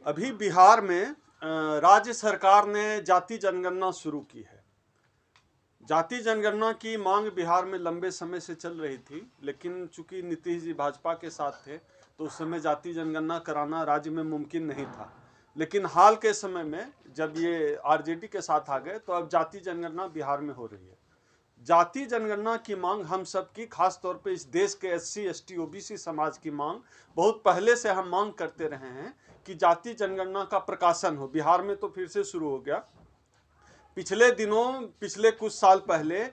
अभी बिहार में राज्य सरकार ने जाति जनगणना शुरू की है। जाति जनगणना की मांग बिहार में लंबे समय से चल रही थी, लेकिन चूंकि नीतीश जी भाजपा के साथ थे तो उस समय जाति जनगणना कराना राज्य में मुमकिन नहीं था। लेकिन हाल के समय में जब ये आरजेडी के साथ आ गए तो अब जाति जनगणना बिहार में हो रही है। जाति जनगणना की मांग हम सब की, खास तौर पे इस देश के एससी एसटी ओबीसी समाज की मांग बहुत पहले से हम मांग करते रहे हैं कि जाति जनगणना का प्रकाशन हो। बिहार में तो फिर से शुरू हो गया। पिछले दिनों, पिछले कुछ साल पहले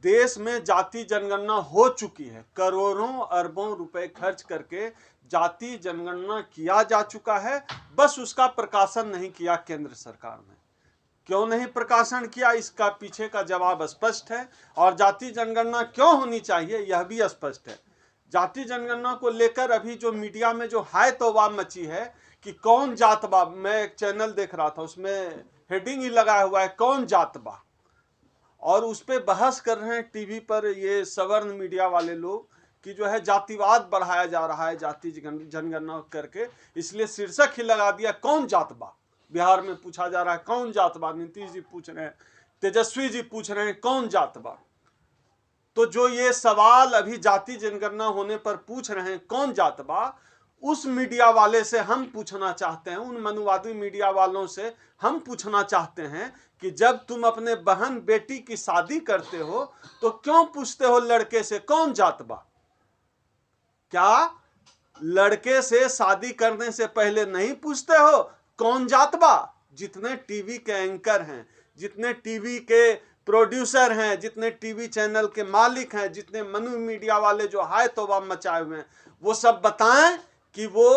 देश में जाति जनगणना हो चुकी है। करोड़ों अरबों रुपए खर्च करके जाति जनगणना किया जा चुका है, बस उसका प्रकाशन नहीं किया केंद्र सरकार ने। क्यों नहीं प्रकाशन किया, इसका पीछे का जवाब स्पष्ट है, और जाति जनगणना क्यों होनी चाहिए यह भी स्पष्ट है। जाति जनगणना को लेकर अभी जो मीडिया में जो हाय तौबा मची है कि कौन जातबा, मैं एक चैनल देख रहा था उसमें हेडिंग ही लगाया हुआ है कौन जातबा, और उस पर बहस कर रहे हैं टीवी पर ये सवर्ण मीडिया वाले लोग कि जो है जातिवाद बढ़ाया जा रहा है जाति जनगणना करके, इसलिए शीर्षक ही लगा दिया कौन जातबा। बिहार में पूछा जा रहा है कौन जातबा, नीतीश जी पूछ रहे हैं, तेजस्वी जी पूछ रहे हैं कौन जातबा। तो जो ये सवाल अभी जाति जनगणना होने पर पूछ रहे हैं कौन जातबा, उस मीडिया वाले से हम पूछना चाहते हैं, उन मनुवादी मीडिया वालों से हम पूछना चाहते हैं कि जब तुम अपने बहन बेटी की शादी करते हो तो क्यों पूछते हो लड़के से कौन जातबा? क्या लड़के से शादी करने से पहले नहीं पूछते हो कौन जातबा? जितने टीवी के एंकर हैं, जितने टीवी के प्रोड्यूसर हैं, जितने टीवी चैनल के मालिक हैं, जितने मनु मीडिया वाले जो हाय तौबा मचाए हुए हैं, वो सब बताएं कि वो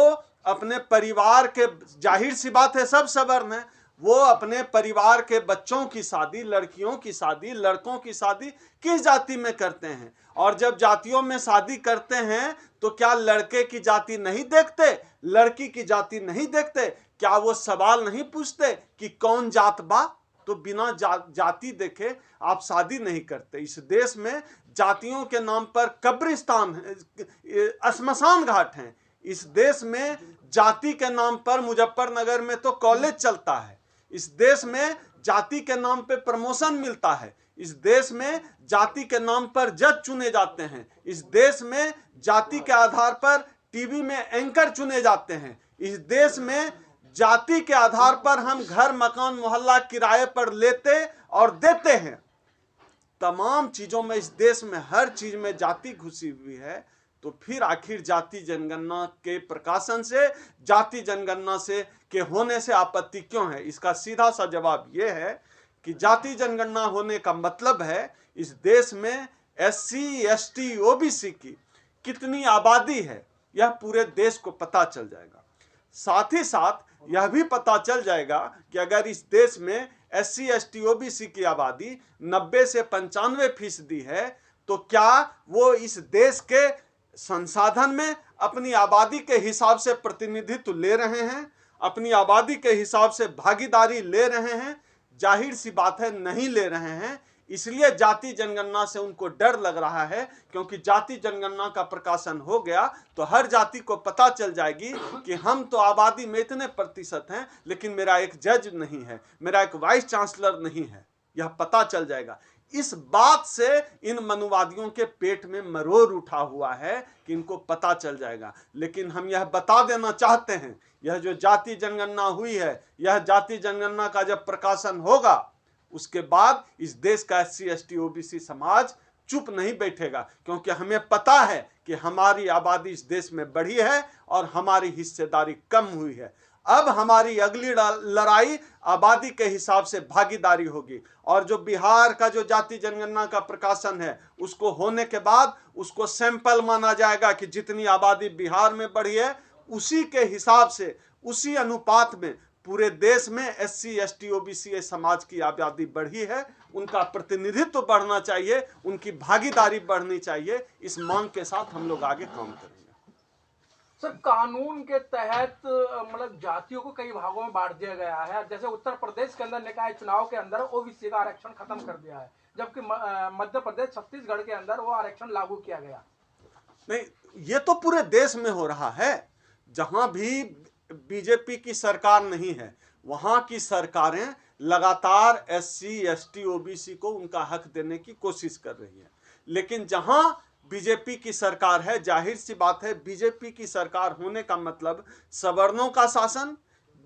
अपने परिवार के, जाहिर सी बात है सब सवर्ण है, वो अपने परिवार के बच्चों की शादी, लड़कियों की शादी, लड़कों की शादी किस जाति में करते हैं। और जब जातियों में शादी करते हैं तो क्या लड़के की जाति नहीं देखते, लड़की की जाति नहीं देखते? क्या वो सवाल नहीं पूछते कि कौन जात बा? तो बिना जाति देखे आप शादी नहीं करते। इस देश में जातियों के नाम पर कब्रिस्तान है, श्मशान घाट हैं। इस देश में जाति के नाम पर मुजफ्फरनगर में तो कॉलेज चलता है। इस देश में जाति के नाम पे प्रमोशन मिलता है। इस देश में जाति के नाम पर जज चुने जाते हैं। इस देश में जाति के आधार पर टीवी में एंकर चुने जाते हैं। इस देश में जाति के आधार पर हम घर, मकान, मोहल्ला किराए पर लेते और देते हैं। तमाम चीजों में, इस देश में हर चीज में जाति घुसी हुई है। तो फिर आखिर जाति जनगणना के प्रकाशन से, जाति जनगणना से के होने से आपत्ति क्यों है? इसका सीधा सा जवाब यह है कि जाति जनगणना होने का मतलब है इस देश में एससी एसटी ओबीसी की कितनी आबादी है यह पूरे देश को पता चल जाएगा। साथ ही साथ यह भी पता चल जाएगा कि अगर इस देश में एससी एसटी ओबीसी की आबादी 90 से 95% है तो क्या वो इस देश के संसाधन में अपनी आबादी के हिसाब से प्रतिनिधित्व ले रहे हैं, अपनी आबादी के हिसाब से भागीदारी ले रहे हैं? जाहिर सी बात है नहीं ले रहे हैं। इसलिए जाति जनगणना से उनको डर लग रहा है, क्योंकि जाति जनगणना का प्रकाशन हो गया तो हर जाति को पता चल जाएगी कि हम तो आबादी में इतने प्रतिशत हैं, लेकिन मेरा एक जज नहीं है, मेरा एक वाइस चांसलर नहीं है, यह पता चल जाएगा। इस बात से इन मनुवादियों के पेट में मरोड़ उठा हुआ है कि इनको पता चल जाएगा। लेकिन हम यह बता देना चाहते हैं, यह जो जाति जनगणना हुई है, यह जाति जनगणना का जब प्रकाशन होगा उसके बाद इस देश का एससी एसटी ओबीसी समाज चुप नहीं बैठेगा, क्योंकि हमें पता है कि हमारी आबादी इस देश में बढ़ी है और हमारी हिस्सेदारी कम हुई है। अब हमारी अगली लड़ाई आबादी के हिसाब से भागीदारी होगी, और जो बिहार का जो जाति जनगणना का प्रकाशन है उसको होने के बाद उसको सैंपल माना जाएगा कि जितनी आबादी बिहार में बढ़ी है उसी के हिसाब से, उसी अनुपात में पूरे देश में एससी एसटी ओबीसी समाज की आबादी बढ़ी है, उनका प्रतिनिधित्व बढ़ना चाहिए, उनकी भागीदारी बढ़नी चाहिए। इस मांग के साथ हम लोग आगे काम करेंगे। सर, कानून के तहत मतलब जातियों को कई भागों में बांट दिया गया है। जैसे उत्तर प्रदेश के अंदर निकाय चुनाव के अंदर ओबीसी का आरक्षण खत्म कर दिया है, जबकि मध्य प्रदेश, छत्तीसगढ़ के अंदर वो आरक्षण लागू किया गया। नहीं, ये तो पूरे देश में हो रहा है। जहां भी बीजेपी की सरकार नहीं है, वहां की सरकारें लगातार SC ST OBC को उनका हक देने की कोशिश कर रही है। लेकिन जहां बीजेपी की सरकार है, जाहिर सी बात है बीजेपी की सरकार होने का मतलब सवर्णों का शासन,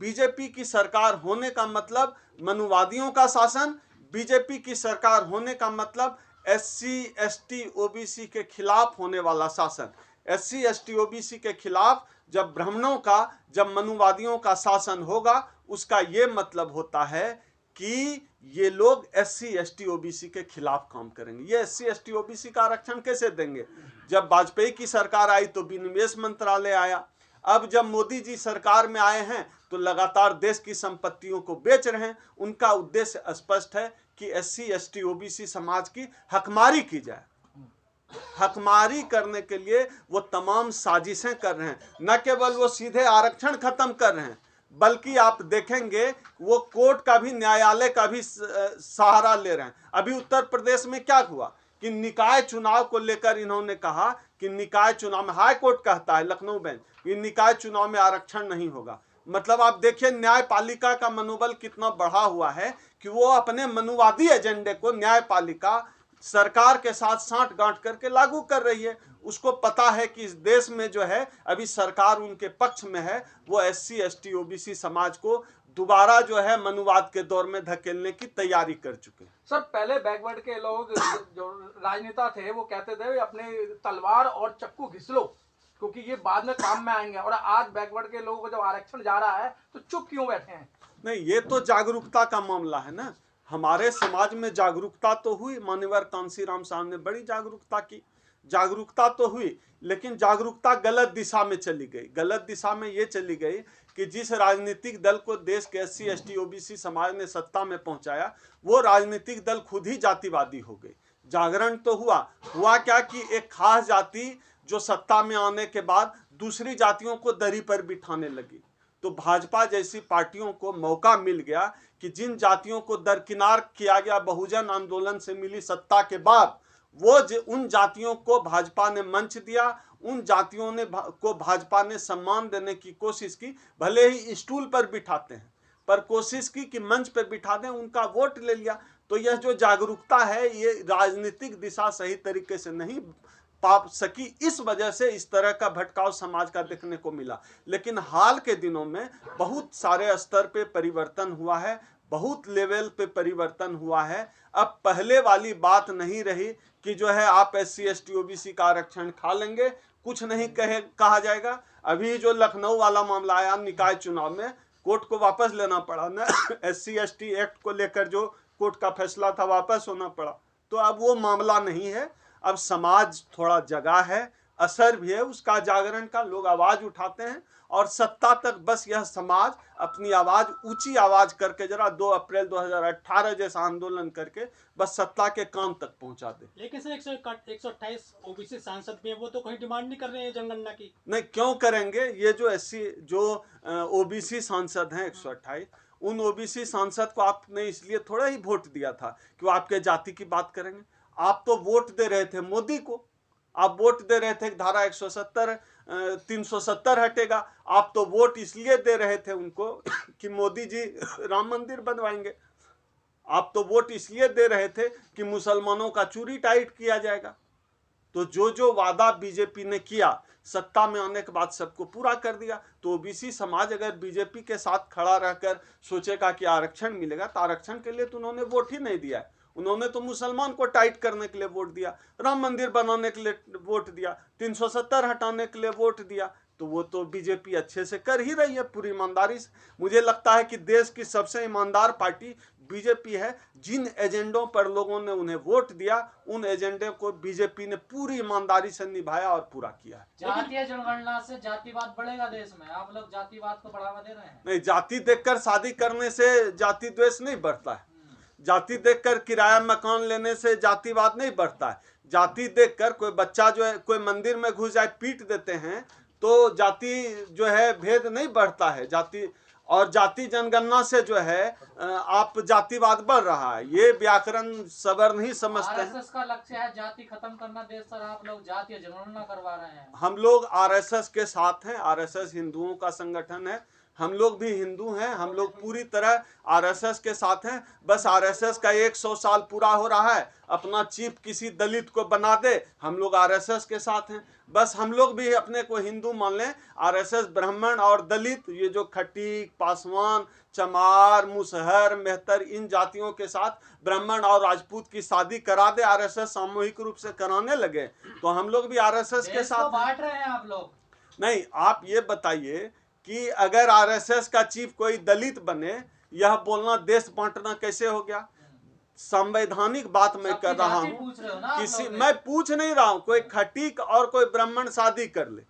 बीजेपी की सरकार होने का मतलब मनुवादियों का शासन, बीजेपी की सरकार होने का मतलब SC ST OBC के खिलाफ होने वाला शासन। SC ST OBC के खिलाफ जब ब्राह्मणों का, जब मनुवादियों का शासन होगा, उसका यह मतलब होता है कि ये लोग SC ST OBC के खिलाफ काम करेंगे। ये SC ST OBC का आरक्षण कैसे देंगे? जब वाजपेयी की सरकार आई तो विनिवेश मंत्रालय आया। अब जब मोदी जी सरकार में आए हैं तो लगातार देश की संपत्तियों को बेच रहे हैं। उनका उद्देश्य स्पष्ट है कि SC ST OBC समाज की हकमारी की जाए। हकमारी करने के लिए वो तमाम साजिशें कर रहे हैं। न केवल वो सीधे आरक्षण खत्म कर रहे हैं, बल्कि आप देखेंगे वो कोर्ट का भी, न्यायालय का भी सहारा ले रहे हैं। अभी उत्तर प्रदेश में क्या हुआ कि निकाय चुनाव को लेकर इन्होंने कहा कि निकाय चुनाव में, हाई कोर्ट कहता है लखनऊ बेंच, कि निकाय चुनाव में आरक्षण नहीं होगा। मतलब आप देखिए न्यायपालिका का मनोबल कितना बढ़ा हुआ है कि वो अपने मनुवादी एजेंडे को न्यायपालिका सरकार के साथ साठ गांठ करके लागू कर रही है। उसको पता है कि इस देश में जो है अभी सरकार उनके पक्ष में है, वो SC ST OBC समाज को दोबारा जो है मनुवाद के दौर में धकेलने की तैयारी कर चुके हैं। सर, पहले बैकवर्ड के लोग जो राजनेता थे वो कहते थे अपने तलवार और चक्कू घिस लो क्योंकि ये बाद में काम में आएंगे, और आज बैकवर्ड के लोगों को जब आरक्षण जा रहा है तो चुप क्यों बैठे हैं? नहीं, ये तो जागरूकता का मामला है ना। हमारे समाज में जागरूकता तो हुई, मान्यवर कांसीराम साहब ने बड़ी जागरूकता की, जागरूकता तो हुई, लेकिन जागरूकता गलत दिशा में चली गई। गलत दिशा में ये चली गई कि जिस राजनीतिक दल को देश के SC ST OBC समाज ने सत्ता में पहुंचाया, वो राजनीतिक दल खुद ही जातिवादी हो गई। जागरण तो हुआ क्या कि एक खास जाति जो सत्ता में आने के बाद दूसरी जातियों को दरी पर बिठाने लगी, तो भाजपा जैसी पार्टियों को मौका मिल गया कि जिन जातियों को दरकिनार किया गया बहुजन आंदोलन से मिली सत्ता के बाद, वो उन जातियों को भाजपा ने मंच दिया, उन जातियों ने को भाजपा ने सम्मान देने की कोशिश की। भले ही स्टूल पर बिठाते हैं, पर कोशिश की कि मंच पर बिठा दें, उनका वोट ले लिया। तो यह जो जागरूकता है, ये राजनीतिक दिशा सही तरीके से नहीं पा सकी, इस वजह से इस तरह का भटकाव समाज का देखने को मिला। लेकिन हाल के दिनों में बहुत सारे स्तर पे परिवर्तन हुआ है, बहुत लेवल पे परिवर्तन हुआ है। अब पहले वाली बात नहीं रही कि जो है आप SC ST OBC का आरक्षण खा लेंगे, कुछ नहीं कहा जाएगा। अभी जो लखनऊ वाला मामला आया निकाय चुनाव में, कोर्ट को वापस लेना पड़ा ना SC ST एक्ट को लेकर जो कोर्ट का फैसला था वापस होना पड़ा। तो अब वो मामला नहीं है। अब समाज थोड़ा जगा है, असर भी है उसका, जागरण का, लोग आवाज उठाते हैं और सत्ता तक बस यह समाज अपनी आवाज, ऊंची आवाज करके जरा 2 अप्रैल 2018 जैसा आंदोलन करके बस सत्ता के कान तक पहुंचा दे। लेकिन सर 128 OBC सांसद भी है, वो तो कोई डिमांड नहीं कर रहे हैं जनगणना की। नहीं, क्यों करेंगे? ये जो OBC सांसद हैं 128, उन OBC सांसद को आपने इसलिए थोड़ा ही वोट दिया था कि वो आपके जाति की बात करेंगे। आप तो वोट दे रहे थे मोदी को, आप वोट दे रहे थे धारा 170 370 हटेगा। आप तो वोट इसलिए दे रहे थे उनको कि मोदी जी राम मंदिर बनवाएंगे। आप तो वोट इसलिए दे रहे थे कि मुसलमानों का चूरी टाइट किया जाएगा। तो जो वादा बीजेपी ने किया, सत्ता में आने के बाद सबको पूरा कर दिया। तो OBC समाज अगर बीजेपी के साथ खड़ा रहकर सोचेगा कि आरक्षण मिलेगा, तो आरक्षण के लिए तो उन्होंने वोट ही नहीं दिया है। उन्होंने तो मुसलमान को टाइट करने के लिए वोट दिया, राम मंदिर बनाने के लिए वोट दिया, 370 हटाने के लिए वोट दिया। तो वो तो बीजेपी अच्छे से कर ही रही है, पूरी ईमानदारी से। मुझे लगता है कि देश की सबसे ईमानदार पार्टी बीजेपी है। जिन एजेंडों पर लोगों ने उन्हें वोट दिया, उन एजेंडे को बीजेपी ने पूरी ईमानदारी से निभाया और पूरा किया है। जातीय जनगणना से जातिवाद बढ़ेगा देश में? आप लोग जातिवाद को बढ़ावा दे रहे हैं? नहीं, जाति देखकर शादी करने से जाति द्वेष नहीं बढ़ता है। जाति देखकर किराया मकान लेने से जातिवाद नहीं बढ़ता है। जाति देखकर कोई बच्चा जो है कोई मंदिर में घुस जाए पीट देते हैं तो जाति जो है भेद नहीं बढ़ता है। जाति और जाति जनगणना से जो है आप जातिवाद बढ़ रहा है, ये व्याकरण सवर्ण ही समझते हैं। RSS का लक्ष्य है जाति खत्म करना देश, सर आप लोग जातीय जनगणना करवा रहे हैं। हम लोग RSS के साथ हैं। RSS हिंदुओं का संगठन है, हम लोग भी हिंदू हैं, हम लोग पूरी तरह आरएसएस के साथ हैं। बस आरएसएस का 100 साल पूरा हो रहा है, अपना चीफ किसी दलित को बना दे, हम लोग आरएसएस के साथ हैं। बस हम लोग भी अपने को हिंदू मान लें, आरएसएस ब्राह्मण और दलित, ये जो खटीक, पासवान, चमार, मुसहर, मेहतर, इन जातियों के साथ ब्राह्मण और राजपूत की शादी करा दे, आरएसएस सामूहिक रूप से कराने लगे, तो हम लोग भी आरएसएस के देश को साथ हैं। बांट रहे हैं आप लोग। नहीं, आप ये बताइए कि अगर आरएसएस का चीफ कोई दलित बने, यह बोलना देश बांटना कैसे हो गया? संवैधानिक बात मैं कर रहा हूं। पूछ रहे हो ना आप किसी लोग। मैं पूछ नहीं रहा हूं, कोई खटीक और कोई ब्राह्मण शादी कर ले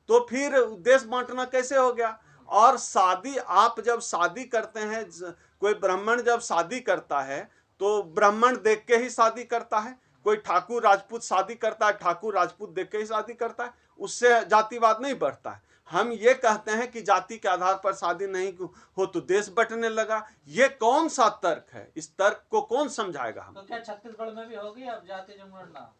तो फिर देश बांटना कैसे हो गया? और शादी, आप जब शादी करते हैं, कोई ब्राह्मण जब शादी करता है तो ब्राह्मण देख के ही शादी करता है, कोई ठाकुर राजपूत शादी करता है, ठाकुर राजपूत देख के ही शादी करता है, उससे जातिवाद नहीं बढ़ता है। हम ये कहते हैं कि जाति के आधार पर शादी नहीं हो तो देश बंटने लगा। ये कौन सा तर्क है? इस तर्क को कौन समझाएगा? हम तो क्या छत्तीसगढ़ में भी होगी अब जाति जनगणना?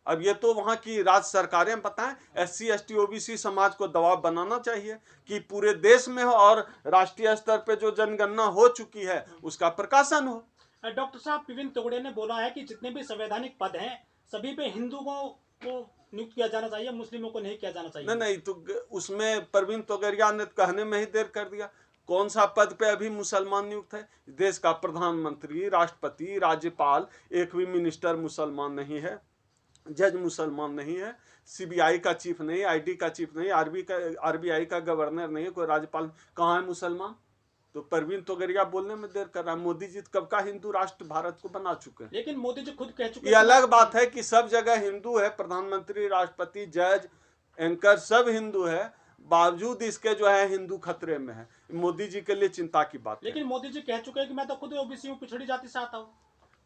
अब ये तो वहाँ की राज्य सरकारें बताएं। SC ST OBC समाज को दबाव बनाना चाहिए कि पूरे देश में हो और राष्ट्रीय स्तर पे जो जनगणना हो चुकी है उसका प्रकाशन हो। डॉक्टर साहब, प्रवीण तोगड़े ने बोला है कि जितने भी संवैधानिक पद हैं सभी पे हिंदुओं को नियुक्त किया जाना चाहिए, मुस्लिमों को नहीं किया जाना चाहिए। नहीं, तो उसमें प्रवीण तोगड़िया ने कहने में ही देर कर दिया। कौन सा पद पे अभी मुसलमान नियुक्त है? देश का प्रधानमंत्री, राष्ट्रपति, राज्यपाल, एक भी मिनिस्टर मुसलमान नहीं है, जज मुसलमान नहीं है, CBI का चीफ नहीं, ID का चीफ नहीं, RBI का गवर्नर नहीं, कोई राज्यपाल, कहाँ है मुसलमान? तो प्रवीण तोगड़िया बोलने में देर कर रहा है। मोदी जी कब का हिंदू राष्ट्र भारत को बना चुके हैं। लेकिन मोदी जी खुद कह चुके ये अलग बात है कि सब जगह हिंदू है, प्रधानमंत्री, राष्ट्रपति, जज, एंकर सब हिंदू है, बावजूद इसके जो है हिंदू खतरे में है। मोदी जी के लिए चिंता की बात है। लेकिन मोदी जी कह चुके हैं कि मैं तो खुद OBC हूँ, पिछड़ी जाति से आता हूँ।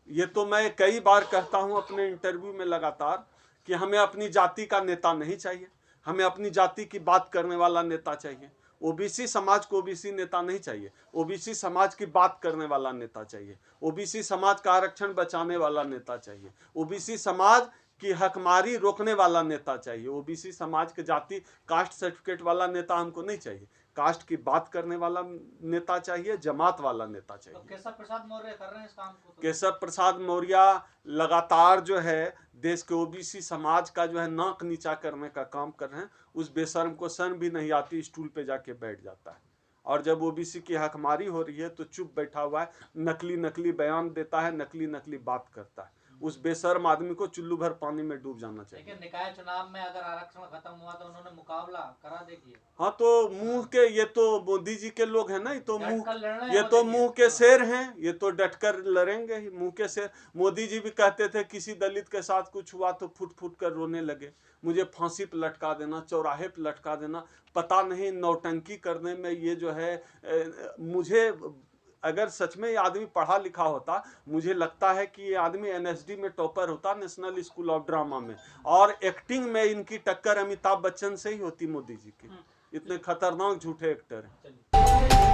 ये तो मैं कई बार कहता हूं अपने इंटरव्यू में लगातार कि हमें अपनी जाति का नेता नहीं चाहिए, हमें अपनी जाति की बात करने वाला नेता चाहिए। OBC समाज को OBC नेता नहीं चाहिए, OBC समाज की बात करने वाला नेता चाहिए, OBC समाज का आरक्षण बचाने वाला नेता चाहिए, OBC समाज की हकमारी रोकने वाला नेता चाहिए, OBC समाज के जाति कास्ट सर्टिफिकेट वाला नेता हमको नहीं चाहिए। कास्ट की बात करने वाला नेता चाहिए, जमात वाला नेता चाहिए। तो केशव प्रसाद मौर्य कर रहे हैं इस काम को। केशव प्रसाद मौर्य लगातार जो है देश के OBC समाज का जो है नाक नीचा करने का काम कर रहे हैं। उस बेशर्म को शर्म भी नहीं आती, स्टूल पे जाके बैठ जाता है, और जब OBC की हकमारी हो रही है तो चुप बैठा हुआ है, नकली नकली बयान देता है, नकली नकली बात करता है। उस बेशर्म आदमी को चुल्लू भर पानी में डूब जाना चाहिए। लेकिन निकाय चुनाव में अगर आरक्षण खत्म हुआ तो उन्होंने मुकाबला करा, देखिए। हाँ, तो मुंह के, ये तो मोदी जी के लोग हैं ना, ये तो डटकर मुंह के शेर हैं, ये तो डटकर लड़ेंगे ही, मुंह के शेर। मोदी जी भी कहते थे किसी दलित के साथ कुछ हुआ तो फुट फुट कर रोने लगे, मुझे फांसी पे लटका देना, चौराहे पे लटका देना। पता नहीं नौटंकी करने में ये जो है, मुझे अगर सच में ये आदमी पढ़ा लिखा होता, मुझे लगता है कि ये आदमी NSD में टॉपर होता, नेशनल स्कूल ऑफ ड्रामा में, और एक्टिंग में इनकी टक्कर अमिताभ बच्चन से ही होती मोदी जी की। इतने खतरनाक झूठे एक्टर हैं।